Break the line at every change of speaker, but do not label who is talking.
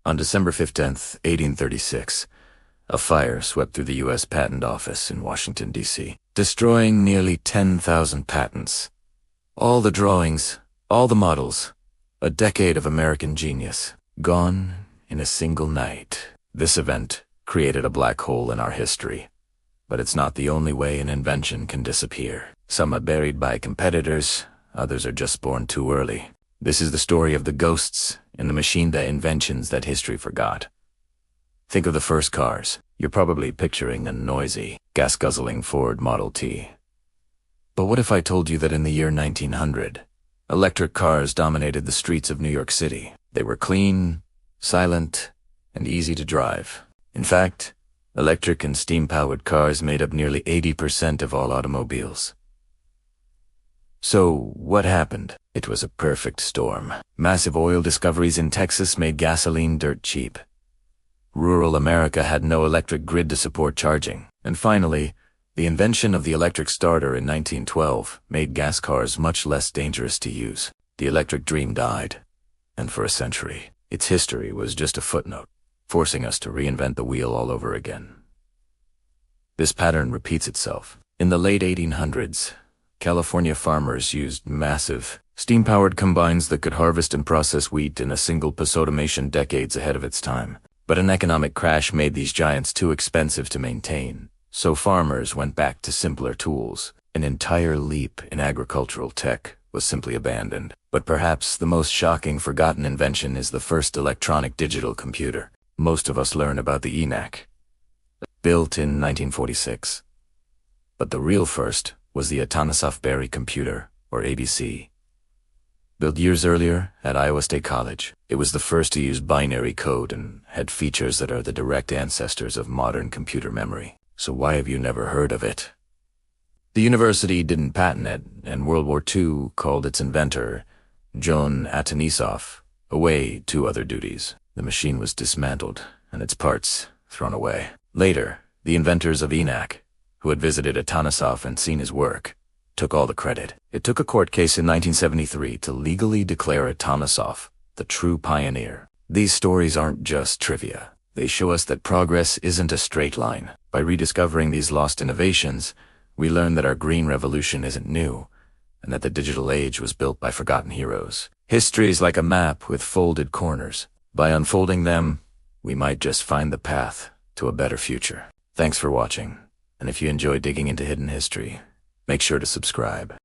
On December 15th, 1836, a fire swept through the U.S. Patent Office in Washington, D.C., destroying nearly 10,000 patents. All the drawings, all the models, a decade of American genius, gone in a single night. This event created a black hole in our history. But it's not the only way an invention can disappear. Some are buried by competitors, others are just born too early. This is the story of the ghosts in the machine, the inventions that history forgot. Think of the first cars. You're probably picturing a noisy, gas-guzzling Ford Model T. But what if I told you that in the year 1900, electric cars dominated the streets of New York City? They were clean, silent, and easy to drive. In fact, electric and steam-powered cars made up nearly 80% of all automobiles. So, what happened? It was a perfect storm. Massive oil discoveries in Texas made gasoline dirt cheap. Rural America had no electric grid to support charging. And finally, the invention of the electric starter in 1912 made gas cars much less dangerous to use. The electric dream died. And for a century, its history was just a footnote, forcing us to reinvent the wheel all over again. This pattern repeats itself. In the late 1800s, California farmers used massive, steam-powered combines that could harvest and process wheat in a single automation decades ahead of its time. But an economic crash made these giants too expensive to maintain, so farmers went back to simpler tools. An entire leap in agricultural tech was simply abandoned. But perhaps the most shocking forgotten invention is the first electronic digital computer. Most of us learn about the ENIAC, built in 1946. But the real first was the Atanasoff-Berry Computer, or ABC. Built years earlier at Iowa State College, it was the first to use binary code and had features that are the direct ancestors of modern computer memory. So why have you never heard of it? The university didn't patent it, and World War II called its inventor, John Atanasoff, away to other duties. The machine was dismantled and its parts thrown away. Later, the inventors of ENIAC, who had visited Atanasoff and seen his work, took all the credit. It took a court case in 1973 to legally declare Atanasoff the true pioneer. These stories aren't just trivia. They show us that progress isn't a straight line. By rediscovering these lost innovations, we learn that our green revolution isn't new, and that the digital age was built by forgotten heroes. History is like a map with folded corners. By unfolding them, we might just find the path to a better future. Thanks for watching, and if you enjoy digging into hidden history, make sure to subscribe.